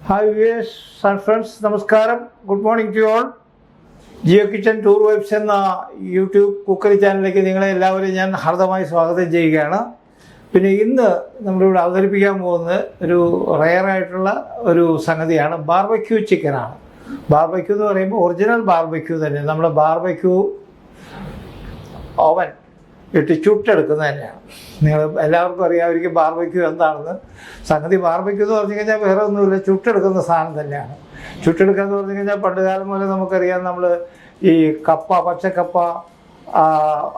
Hi viewers and friends, നമസ്കാരം. Good morning to all. Jio kitchen tour vibes എന്ന YouTube cookery ചാനലിലേക്ക് നിങ്ങളെ എല്ലാവരെയും ഞാൻ ഹാർദമായി സ്വാഗതം ചെയ്യുകയാണ്. പിന്നെ ഇന്ന് നമ്മളിവിടെ അവതരിപ്പിക്കാൻ പോകുന്നത് ഒരു റെയറായിട്ടുള്ള ഒരു സംഗതിയാണ്. ബാർബക്യൂ ചിക്കനാണ്. ബാർബക്യൂ എന്ന് പറയുമ്പോൾ ഒറിജിനൽ ബാർബക്യൂ തന്നെ, നമ്മുടെ ബാർബക്യൂ ഓവൻ ഇട്ട് ചുട്ടെടുക്കുന്നത് തന്നെയാണ്. നിങ്ങൾ എല്ലാവർക്കും അറിയാമായിരിക്കും ബാർബക്യൂ എന്താണെന്ന്. സംഗതി ബാർബക്യൂ എന്ന് പറഞ്ഞു കഴിഞ്ഞാൽ വേറെ ഒന്നുമില്ല, ചുട്ടെടുക്കുന്ന സാധനം തന്നെയാണ്. ചുട്ടെടുക്കുക എന്ന് പറഞ്ഞു കഴിഞ്ഞാൽ പണ്ട് കാലം മുതലേ നമുക്കറിയാം, നമ്മൾ ഈ കപ്പ, പച്ചക്കപ്പ,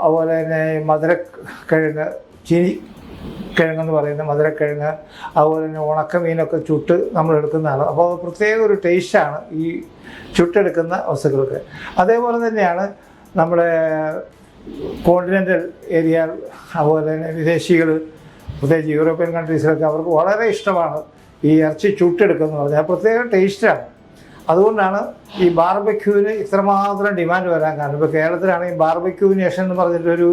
അതുപോലെ തന്നെ മധുരക്കിഴങ്ങ്, ചീനി കിഴങ്ങെന്ന് പറയുന്ന മധുരക്കിഴങ്ങ്, അതുപോലെ തന്നെ ഉണക്കമീനൊക്കെ ചുട്ട് നമ്മൾ എടുക്കുന്നതാണ്. അപ്പോൾ പ്രത്യേക ഒരു ടേസ്റ്റാണ് ഈ ചുട്ടെടുക്കുന്ന വസ്തുക്കൾക്ക്. അതേപോലെ തന്നെയാണ് നമ്മുടെ കോണ്ടിനെൻ്റൽ ഏരിയ, അതുപോലെ തന്നെ വിദേശികൾ, പ്രത്യേകിച്ച് യൂറോപ്യൻ കൺട്രീസിലൊക്കെ അവർക്ക് വളരെ ഇഷ്ടമാണ് ഈ ഇറച്ചി ചുട്ടെടുക്കുക പറഞ്ഞാൽ. പ്രത്യേക ടേസ്റ്റാണ്. അതുകൊണ്ടാണ് ഈ ബാർബക്യൂവിന് ഇത്രമാത്രം ഡിമാൻഡ് വരാൻ കാരണം. ഇപ്പോൾ കേരളത്തിലാണെങ്കിൽ ബാർബക്യൂ നേഷൻ എന്ന് പറഞ്ഞിട്ടൊരു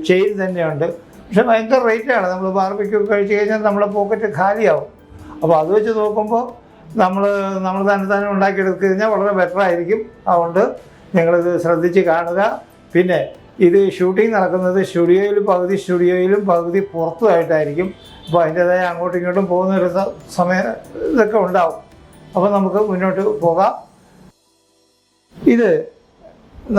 ചെയിൻ തന്നെയുണ്ട്. പക്ഷെ ഭയങ്കര റേറ്റാണ്. നമ്മൾ ബാർബക്യൂ കഴിച്ച് കഴിഞ്ഞാൽ നമ്മളെ പോക്കറ്റ് ഖാലിയാവും. അപ്പോൾ അത് വെച്ച് നോക്കുമ്പോൾ നമ്മൾ തന്നെ ഉണ്ടാക്കിയെടുത്തു കഴിഞ്ഞാൽ വളരെ ബെറ്റർ ആയിരിക്കും. അതുകൊണ്ട് നിങ്ങളിത് ശ്രദ്ധിച്ച് കാണുക. പിന്നെ ഇത് ഷൂട്ടിംഗ് നടക്കുന്നത് സ്റ്റുഡിയോയിലും പകുതി പുറത്തുമായിട്ടായിരിക്കും. അപ്പോൾ അതിൻ്റേതായ അങ്ങോട്ടും ഇങ്ങോട്ടും പോകുന്ന ഒരു സമയം ഇതൊക്കെ ഉണ്ടാവും. അപ്പോൾ നമുക്ക് മുന്നോട്ട് പോകാം. ഇത്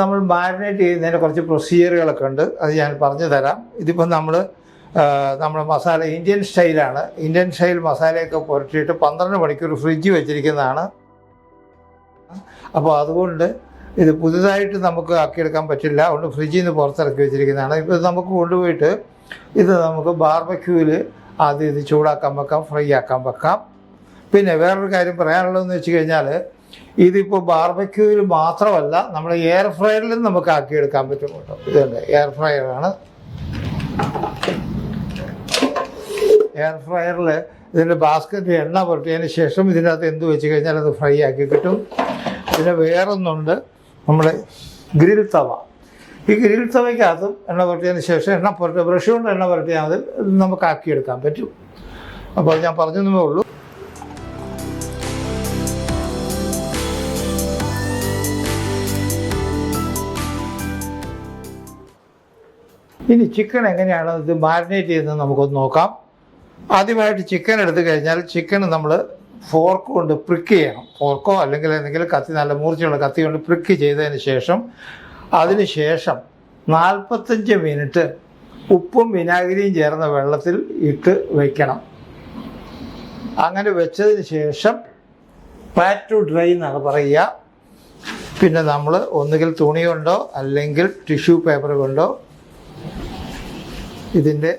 നമ്മൾ മാരിനേറ്റ് ചെയ്യുന്നതിന് കുറച്ച് പ്രൊസീജിയറുകളൊക്കെ ഉണ്ട്, അത് ഞാൻ പറഞ്ഞു തരാം. ഇതിപ്പോൾ നമ്മുടെ മസാല ഇന്ത്യൻ സ്റ്റൈലാണ്. ഇന്ത്യൻ സ്റ്റൈൽ മസാലയൊക്കെ പുരട്ടിയിട്ട് 12 മണിക്കൂർ ഫ്രിഡ്ജ് വെച്ചിരിക്കുന്നതാണ്. അപ്പോൾ അതുകൊണ്ട് ഇത് പുതുതായിട്ട് നമുക്ക് ആക്കിയെടുക്കാൻ പറ്റില്ല. അതുകൊണ്ട് ഫ്രിഡ്ജിൽ നിന്ന് പുറത്തിറക്കി വെച്ചിരിക്കുന്നതാണ്. ഇപ്പോൾ നമുക്ക് കൊണ്ടുപോയിട്ട് ഇത് നമുക്ക് ബാർബക്യൂവിൽ ആദ്യം ഇത് ചൂടാക്കാൻ വെക്കാം, ഫ്രൈ ആക്കാൻ വെക്കാം. പിന്നെ വേറൊരു കാര്യം പറയാനുള്ളതെന്ന് വെച്ച് കഴിഞ്ഞാൽ, ഇതിപ്പോൾ ബാർബക്യൂവിൽ മാത്രമല്ല, നമ്മൾ എയർ ഫ്രയറിലും നമുക്ക് ആക്കിയെടുക്കാൻ പറ്റും കേട്ടോ. ഇതുണ്ട്, എയർ ഫ്രയറാണ്. എയർ ഫ്രയറിൽ ഇതിൻ്റെ ബാസ്ക്കറ്റ് എണ്ണ പുരട്ടിയതിന് ശേഷം ഇതിനകത്ത് എന്ത് വെച്ച് കഴിഞ്ഞാൽ അത് ഫ്രൈ ആക്കി കിട്ടും. പിന്നെ വേറൊന്നുണ്ട്, നമ്മുടെ ഗ്രിൽ തവ. ഈ ഗ്രിൽ തവയ്ക്കകത്തും എണ്ണ പുരട്ടിയതിന് ശേഷം ബ്രഷ് കൊണ്ട് എണ്ണ പുരട്ടിയാൽ അത് നമുക്ക് ആക്കിയെടുക്കാൻ പറ്റും. അപ്പോൾ ഞാൻ പറഞ്ഞതേ ഉള്ളൂ. ഇനി ചിക്കൻ എങ്ങനെയാണ് ഇത് മാരിനേറ്റ് ചെയ്യുന്നത് നമുക്കൊന്ന് നോക്കാം. ആദ്യമായിട്ട് ചിക്കൻ എടുത്തു കഴിഞ്ഞാൽ ചിക്കൻ നമ്മൾ ഫോർക്ക് കൊണ്ട് പ്രിക്ക് ചെയ്യണം. ഫോർക്കോ അല്ലെങ്കിൽ എന്തെങ്കിലും കത്തി, നല്ല മൂർച്ചയുള്ള കത്തി കൊണ്ട് പ്രിക്ക് ചെയ്തതിന് ശേഷം അതിന് ശേഷം 45 മിനിറ്റ് ഉപ്പും വിനാഗിരിയും ചേർന്ന വെള്ളത്തിൽ ഇട്ട് വയ്ക്കണം. അങ്ങനെ വെച്ചതിന് ശേഷം പാറ്റ് ടു ഡ്രൈ എന്നാണ് പറയുക. പിന്നെ നമ്മൾ ഒന്നുകിൽ തുണി കൊണ്ടോ അല്ലെങ്കിൽ ടിഷ്യൂ പേപ്പർ കൊണ്ടോ ഇതിൻ്റെ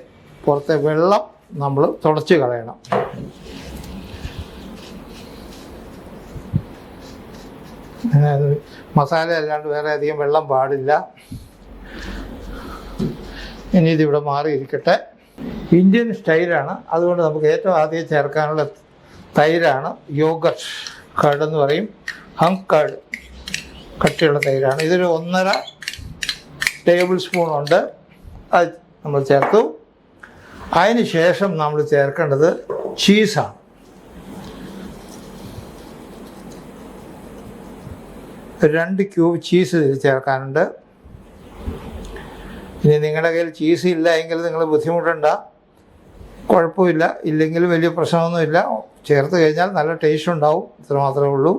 പുറത്തെ വെള്ളം നമ്മൾ തുടച്ച് കളയണം. മസാല അല്ലാണ്ട് വേറെ അധികം വെള്ളം പാടില്ല. ഇനി ഇതിവിടെ മാറിയിരിക്കട്ടെ. ഇന്ത്യൻ സ്റ്റൈലാണ്, അതുകൊണ്ട് നമുക്ക് ഏറ്റവും ആദ്യം ചേർക്കാനുള്ള തൈരാണ്. യോഗട്ട് കർഡ് എന്ന് പറയും, ഹങ്ക് കർഡ്, കട്ടിയുള്ള തൈരാണ്. ഇതൊരു 1.5 ടേബിൾ സ്പൂൺ ഉണ്ട്, അത് നമ്മൾ ചേർത്തു. അതിന് ശേഷം നമ്മൾ ചേർക്കേണ്ടത് ചീസാണ്. 2 ക്യൂബ് ചീസ് ഇതിൽ ചേർക്കാനുണ്ട്. ഇനി നിങ്ങളുടെ കയ്യിൽ ചീസ് ഇല്ല എങ്കിൽ നിങ്ങൾ ബുദ്ധിമുട്ടണ്ട, കുഴപ്പമില്ല. ഇല്ലെങ്കിൽ വലിയ പ്രശ്നമൊന്നുമില്ല. ചേർത്ത് കഴിഞ്ഞാൽ നല്ല ടേസ്റ്റ് ഉണ്ടാവും. ഇത്ര മാത്രമേ ഉള്ളൂ.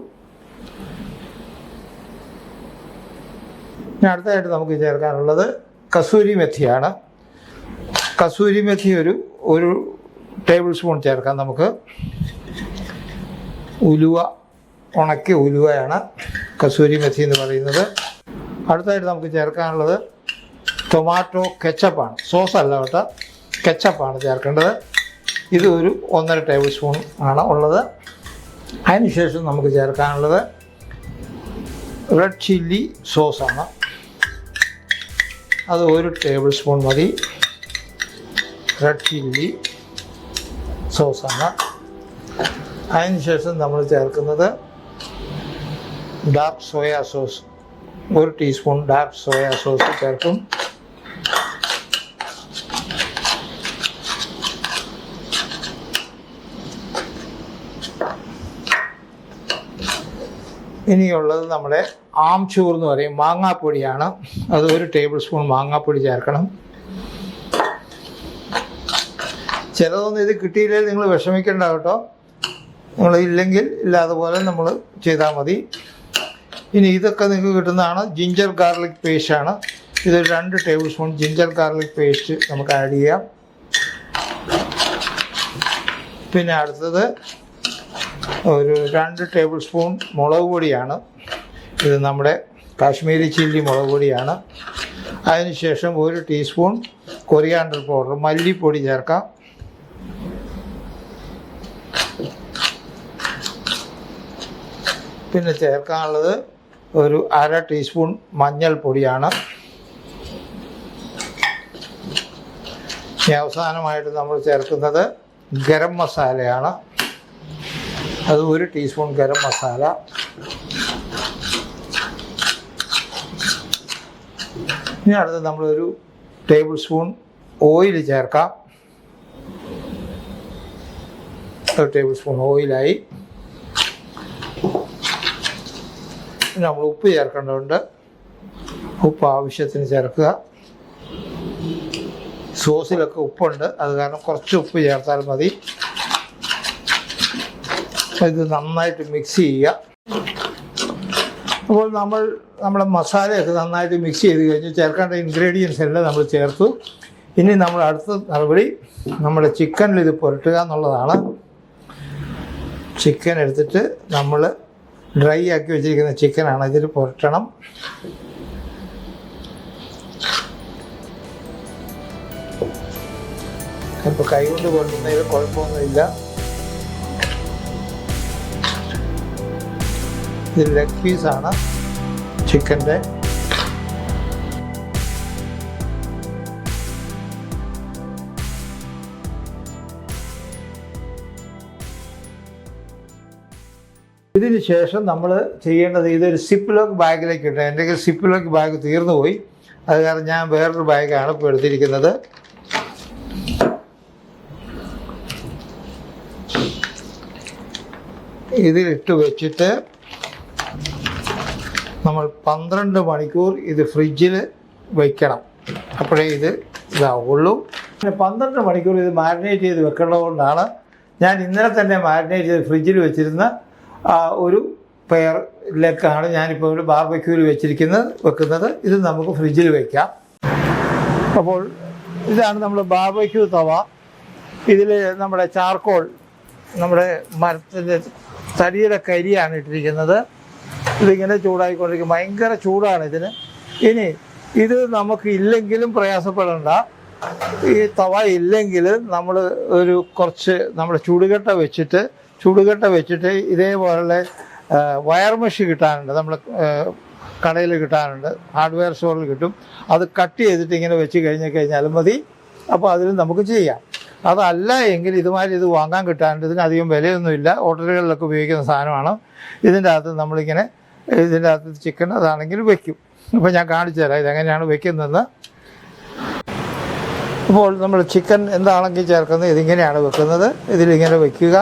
ഇനി അടുത്തതായിട്ട് നമുക്ക് ചേർക്കാനുള്ളത് കസൂരി മെത്തിയാണ്. കസൂരി മെത്തി ഒരു ടേബിൾ സ്പൂൺ ചേർക്കാം നമുക്ക്. ഉണക്കിയ ഉലുവയാണ് കസൂരി മെത്തി എന്ന് പറയുന്നത്. അടുത്തായിട്ട് നമുക്ക് ചേർക്കാനുള്ളത് ടൊമാറ്റോ കെച്ചപ്പാണ്. സോസ് അല്ല കേട്ടോ, കെച്ചപ്പാണ് ചേർക്കേണ്ടത്. ഇത് ഒരു 1.5 ടേബിൾ സ്പൂൺ ആണ് ഉള്ളത്. അതിനുശേഷം നമുക്ക് ചേർക്കാനുള്ളത് റെഡ് ചില്ലി സോസാണ്. അത് 1 ടേബിൾ സ്പൂൺ മതി. റെഡ് ചില്ലി സോസാണ്. അതിനുശേഷം നമ്മൾ ചേർക്കുന്നത് dark soya sauce. 1 teaspoon dark soya sauce ചേർക്കും. ഇനിയുള്ളത് നമ്മുടെ ആംചൂർ എന്ന് പറയും, മാങ്ങാപ്പൊടിയാണ്. അത് 1 ടേബിൾ സ്പൂൺ മാങ്ങാപ്പൊടി ചേർക്കണം. ചിലതൊന്നും ഇത് കിട്ടിയില്ലെങ്കിൽ നിങ്ങൾ വിഷമിക്കേണ്ട കേട്ടോ, നിങ്ങൾ ഇല്ലെങ്കിൽ ഇല്ലാതെ പോലെ നമ്മൾ ചെയ്താൽ മതി. ഇനി ഇതൊക്കെ നിങ്ങൾക്ക് കിട്ടുന്നതാണ് ജിഞ്ചർ ഗാർലിക് പേസ്റ്റാണ്. ഇതൊരു 2 table spoon ginger garlic paste നമുക്ക് ആഡ് ചെയ്യാം. പിന്നെ അടുത്തത് ഒരു 2 ടേബിൾ സ്പൂൺ മുളക് പൊടിയാണ്. ഇത് നമ്മുടെ കാശ്മീരി ചില്ലി മുളക് പൊടിയാണ്. അതിനുശേഷം 1 ടീസ്പൂൺ കൊറിയാണ്ടർ പൗഡർ, മല്ലിപ്പൊടി ചേർക്കാം. പിന്നെ ചേർക്കാനുള്ളത് ഒരു 1/2 ടീസ്പൂൺ മഞ്ഞൾപ്പൊടിയാണ്. ഇനി അവസാനമായിട്ട് നമ്മൾ ചേർക്കുന്നത് ഗരം മസാലയാണ്. അത് 1 ടീസ്പൂൺ ഗരം മസാല. ഇനി അടുത്ത് നമ്മളൊരു ടേബിൾ സ്പൂൺ ഓയിൽ ചേർക്കാം. 1 ടേബിൾ സ്പൂൺ ഓയിലായി. പിന്നെ നമ്മൾ ഉപ്പ് ചേർക്കേണ്ടതുണ്ട്. ഉപ്പ് ആവശ്യത്തിന് ചേർക്കുക. സോസിലൊക്കെ ഉപ്പുണ്ട്, അത് കാരണം കുറച്ച് ഉപ്പ് ചേർത്താൽ മതി. ഇത് നന്നായിട്ട് മിക്സ് ചെയ്യുക. അപ്പോൾ നമ്മുടെ മസാലയൊക്കെ നന്നായിട്ട് മിക്സ് ചെയ്ത് കഴിഞ്ഞ് ചേർക്കേണ്ട ഇൻഗ്രീഡിയൻസ് എല്ലാം നമ്മൾ ചേർത്തു. ഇനി നമ്മൾ അടുത്ത നടപടി നമ്മുടെ ചിക്കനിൽ ഇത് പുരട്ടുക എന്നുള്ളതാണ്. ചിക്കൻ എടുത്തിട്ട് നമ്മൾ ഡ്രൈ ആക്കി വെച്ചിരിക്കുന്ന ചിക്കനാണ്, ഇതിൽ പുരട്ടണം. ഇപ്പോൾ കൈ കൊണ്ട് പുരട്ടുന്നതിൽ കുഴപ്പമൊന്നുമില്ല. ഇത് ലെഗ് പീസാണ് ചിക്കൻ്റെ. ഇതിന് ശേഷം നമ്മൾ ചെയ്യേണ്ടത് ഇതൊരു സിപ്പ് ലോക്ക് ബാഗിലേക്ക് ഇട്ടു. എൻ്റെ കയ്യിൽ സിപ്പ് ലോക്ക് ബാഗ് തീർന്നു പോയി, അത് കാരണം ഞാൻ വേറൊരു ബാഗാണ് ഇപ്പോൾ എടുത്തിരിക്കുന്നത്. ഇതിലിട്ട് വെച്ചിട്ട് നമ്മൾ 12 മണിക്കൂർ ഇത് ഫ്രിഡ്ജിൽ വയ്ക്കണം. അപ്പോഴേ ഇത് ഇതാവുള്ളൂ. പിന്നെ 12 മണിക്കൂർ ഇത് മാരിനേറ്റ് ചെയ്ത് വെക്കേണ്ടതുകൊണ്ടാണ് ഞാൻ ഇന്നലെ തന്നെ മാരിനേറ്റ് ചെയ്ത് ഫ്രിഡ്ജിൽ വെച്ചിരുന്ന ഒരു പെയർ ലെക്കാണ് ഞാനിപ്പോൾ ഒരു ബാർബക്യൂവിൽ വെക്കുന്നത്. ഇത് നമുക്ക് ഫ്രിഡ്ജിൽ വയ്ക്കാം. അപ്പോൾ ഇതാണ് നമ്മുടെ ബാർബക്യൂ തവ. ഇതിൽ നമ്മുടെ ചാർക്കോൾ, നമ്മുടെ മരത്തിൻ്റെ തടിയുടെ കരിയാണ് ഇട്ടിരിക്കുന്നത്. ഇതിങ്ങനെ ചൂടായിക്കൊണ്ടിരിക്കും, ഭയങ്കര ചൂടാണ് ഇതിന്. ഇനി ഇത് നമുക്ക് ഇല്ലെങ്കിലും പ്രയാസപ്പെടേണ്ട. ഈ തവ ഇല്ലെങ്കിൽ നമ്മൾ ഒരു കുറച്ച് നമ്മുടെ ചൂടുകട്ട വെച്ചിട്ട് ഇതേപോലെ വയർ മെഷ് കിട്ടാനുണ്ട്, നമ്മൾ കടയിൽ കിട്ടാനുണ്ട്, ഹാർഡ്വെയർ സ്റ്റോറിൽ കിട്ടും. അത് കട്ട് ചെയ്തിട്ട് ഇങ്ങനെ വെച്ച് കഴിഞ്ഞാലും മതി. അപ്പോൾ അതിൽ നമുക്ക് ചെയ്യാം. അതല്ല എങ്കിൽ ഇതുമാതിരി ഇത് വാങ്ങാൻ കിട്ടാനുണ്ട്. ഇതിന് അധികം വിലയൊന്നുമില്ല, ഹോട്ടലുകളിലൊക്കെ ഉപയോഗിക്കുന്ന സാധനമാണ്. ഇതിൻ്റെ അകത്ത് ചിക്കൻ അതാണെങ്കിൽ വെക്കും. അപ്പോൾ ഞാൻ കാണിച്ചു തരാം ഇതെങ്ങനെയാണ് വെക്കുന്നതെന്ന്. അപ്പോൾ നമ്മൾ ചിക്കൻ എന്താണെങ്കിൽ ചേർക്കുന്നത് ഇതിങ്ങനെയാണ് വെക്കുന്നത്. ഇതിലിങ്ങനെ വയ്ക്കുക.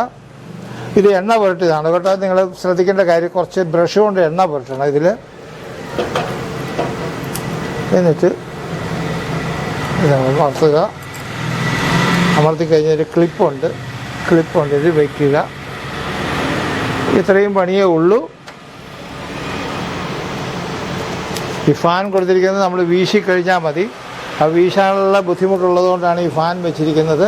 ഇത് എണ്ണ പുരട്ടിയതാണ് കേട്ടോ. നിങ്ങൾ ശ്രദ്ധിക്കേണ്ട കാര്യം, കുറച്ച് ബ്രഷ് കൊണ്ട് എണ്ണ പുരട്ടണം ഇതിൽ. എന്നിട്ട് ഇത് അമർത്തി കഴിഞ്ഞൊരു ക്ലിപ്പുണ്ട്, ഇത് വയ്ക്കുക. ഇത്രയും പണിയേ ഉള്ളൂ. ഈ ഫാൻ കൊടുത്തിരിക്കുന്നത് നമ്മൾ വീശിക്കഴിഞ്ഞാൽ മതി. ആ വീശാനുള്ള ബുദ്ധിമുട്ടുള്ളത് കൊണ്ടാണ് ഈ ഫാൻ വെച്ചിരിക്കുന്നത്.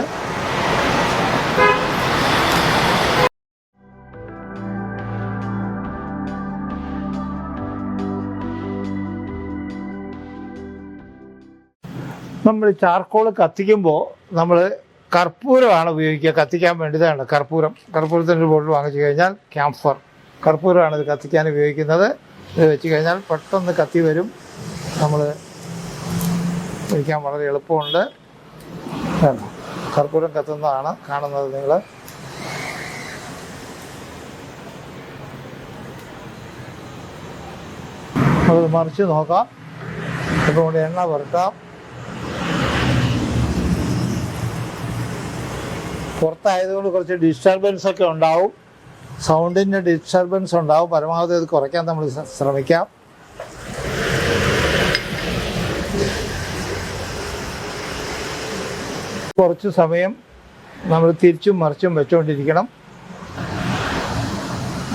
നമ്മൾ ചാർക്കോൾ കത്തിക്കുമ്പോൾ നമ്മൾ കർപ്പൂരമാണ് ഉപയോഗിക്കുക കത്തിക്കാൻ വേണ്ടിയതാണ്. കർപ്പൂരത്തിൻ്റെ ബോട്ടിൽ വാങ്ങിച്ചു കഴിഞ്ഞാൽ ക്യാംഫർ കർപ്പൂരമാണ് ഇത് കത്തിക്കാൻ ഉപയോഗിക്കുന്നത്. ഇത് വെച്ച് കഴിഞ്ഞാൽ പെട്ടെന്ന് കത്തി വരും. നമ്മൾ ഒഴിക്കാൻ വളരെ എളുപ്പമുണ്ട്. കർപ്പൂരം കത്തുന്നതാണ് കാണുന്നത് നിങ്ങൾ. അത് മറിച്ച് നോക്കാം. ഇപ്പോൾ കൊണ്ട് എണ്ണ പുരട്ടാം. പുറത്തായതുകൊണ്ട് കുറച്ച് ഡിസ്റ്റർബൻസ് ഒക്കെ ഉണ്ടാവും. സൗണ്ടിൻ്റെ ഡിസ്റ്റർബൻസ് ഉണ്ടാവും. പരമാവധി അത് കുറയ്ക്കാൻ നമ്മൾ ശ്രമിക്കാം. കുറച്ച് സമയം നമ്മൾ തിരിച്ചും മറിച്ചും വെച്ചുകൊണ്ടിരിക്കണം.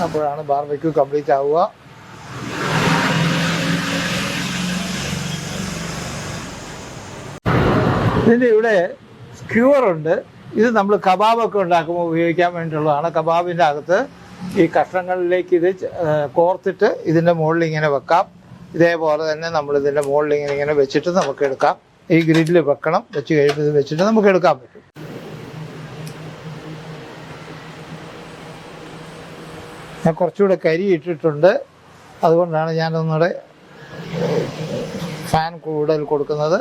അപ്പോഴാണ് ബാർബിക്യൂ കംപ്ലീറ്റ് ആവുക. ഇതിൻ്റെ ഇവിടെ സ്ക്യൂറുണ്ട്. ഇത് നമ്മൾ കബാബൊക്കെ ഉണ്ടാക്കുമ്പോൾ ഉപയോഗിക്കാൻ വേണ്ടിയിട്ടുള്ളതാണ്. കബാബിൻ്റെ അകത്ത് ഈ കഷ്ണങ്ങളിലേക്ക് ഇത് കോർത്തിട്ട് ഇതിൻ്റെ മുകളിൽ ഇങ്ങനെ വെക്കാം. ഇതേപോലെ തന്നെ നമ്മൾ ഇതിൻ്റെ മുകളിൽ ഇങ്ങനെ വെച്ചിട്ട് നമുക്ക് എടുക്കാം. ഈ ഗ്രില്ലിൽ വെക്കണം. വെച്ച് കഴിയുമ്പോൾ ഇത് വെച്ചിട്ട് നമുക്ക് എടുക്കാൻ പറ്റും. ഞാൻ കുറച്ചുകൂടെ കരി ഇട്ടിട്ടുണ്ട്. അതുകൊണ്ടാണ് ഞാനൊന്നുകൂടെ ഫാൻ കൂടുതൽ കൊടുക്കുന്നത്.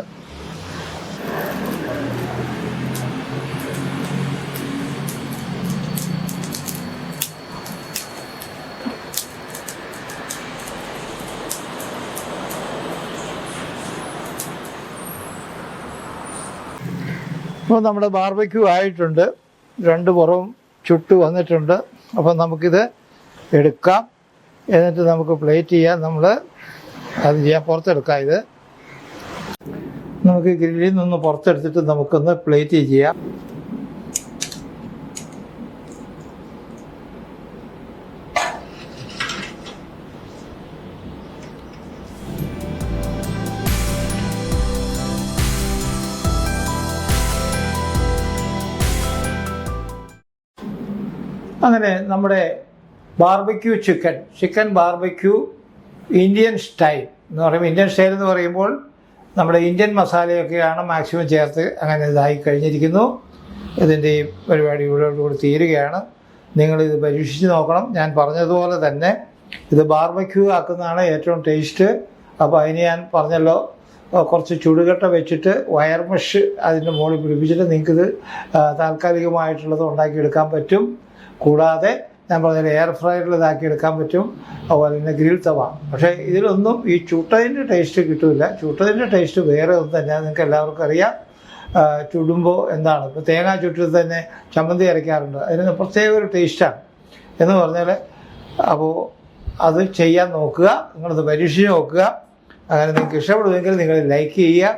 അപ്പോൾ നമ്മുടെ ബാർബിക്യൂ ആയിട്ടുണ്ട്. രണ്ട് പുറവും ചുട്ട് വന്നിട്ടുണ്ട്. അപ്പോൾ നമുക്കിത് എടുക്കാം. എന്നിട്ട് നമുക്ക് പ്ലേറ്റ് ചെയ്യാം. നമ്മൾ അത് ചെയ്യാൻ പുറത്തെടുക്കാം. ഇത് നമുക്ക് ഗ്രില്ലിൽ നിന്ന് പുറത്തെടുത്തിട്ട് നമുക്കൊന്ന് പ്ലേറ്റ് ചെയ്യാം. അങ്ങനെ നമ്മുടെ barbecue chicken barbecue Indian style എന്ന് പറയുമ്പോൾ, ഇന്ത്യൻ സ്റ്റൈൽ എന്ന് പറയുമ്പോൾ നമ്മുടെ ഇന്ത്യൻ മസാലയൊക്കെയാണ് മാക്സിമം ചേർത്ത് അങ്ങനെ ഇതായി കഴിഞ്ഞിരിക്കുന്നു. ഇതിൻ്റെ ഈ പരിപാടി ഇവിടെ തീരുകയാണ്. നിങ്ങളിത് പരീക്ഷിച്ച് നോക്കണം. ഞാൻ പറഞ്ഞതുപോലെ തന്നെ ഇത് ബാർബിക്യൂ ആക്കുന്നതാണ് ഏറ്റവും ടേസ്റ്റ്. അപ്പോൾ അതിന് ഞാൻ പറഞ്ഞല്ലോ, കുറച്ച് ചുടുകട്ട വെച്ചിട്ട് വയർ മെഷ് അതിൻ്റെ മുകളിൽ പിടിപ്പിച്ചിട്ട് നിങ്ങൾക്കിത് താൽക്കാലികമായിട്ടുള്ളത് ഉണ്ടാക്കിയെടുക്കാൻ പറ്റും. കൂടാതെ ഞാൻ പറഞ്ഞ എയർ ഫ്രയറിൽ ഇതാക്കി എടുക്കാൻ പറ്റും. അതുപോലെ തന്നെ ഗ്രിൽ തവ. പക്ഷേ ഇതിലൊന്നും ഈ ചുട്ടതിൻ്റെ ടേസ്റ്റ് കിട്ടില്ല. ചുട്ടതിൻ്റെ ടേസ്റ്റ് വേറെ ഒന്നും തന്നെയാണ്. നിങ്ങൾക്ക് എല്ലാവർക്കും അറിയാം ചുടുമ്പോൾ എന്താണ്. ഇപ്പോൾ തേങ്ങ ചുട്ടിൽ തന്നെ ചമ്മന്തി അരയ്ക്കാറുണ്ട്. അതിന് പ്രത്യേക ഒരു ടേസ്റ്റാണ് എന്ന് പറഞ്ഞാൽ. അപ്പോൾ അത് ചെയ്യാൻ നോക്കുക. നിങ്ങളത് പരീക്ഷിച്ച് നോക്കുക. അങ്ങനെ നിങ്ങൾക്ക് ഇഷ്ടപ്പെടുമെങ്കിൽ നിങ്ങൾ ലൈക്ക് ചെയ്യുക.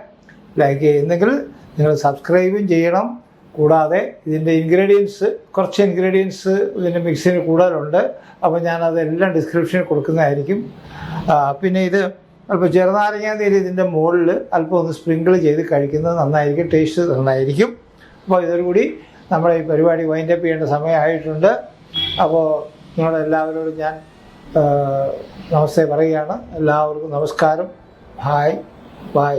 ലൈക്ക് ചെയ്യുന്നെങ്കിൽ നിങ്ങൾ സബ്സ്ക്രൈബും ചെയ്യണം. കൂടാതെ ഇതിൻ്റെ കുറച്ച് ഇൻഗ്രീഡിയൻസ് ഇതിൻ്റെ മിക്സിന് കൂടുതലുണ്ട്. അപ്പോൾ ഞാനതെല്ലാം ഡിസ്ക്രിപ്ഷനിൽ കൊടുക്കുന്നതായിരിക്കും. പിന്നെ ഇത് അല്പം ചെറുനാരങ്ങ നീര് ഇതിൻ്റെ മുകളിൽ അല്പം ഒന്ന് സ്പ്രിങ്കിൾ ചെയ്ത് കഴിക്കുന്നത് നന്നായിരിക്കും. ടേസ്റ്റ് നന്നായിരിക്കും. അപ്പോൾ ഇതോടുകൂടി നമ്മുടെ ഈ പരിപാടി വൈൻഡപ്പ് ചെയ്യേണ്ട സമയമായിട്ടുണ്ട്. അപ്പോൾ നിങ്ങളെല്ലാവരോടും ഞാൻ നമസ്തേ പറയുകയാണ്. എല്ലാവർക്കും നമസ്കാരം. Hi, by.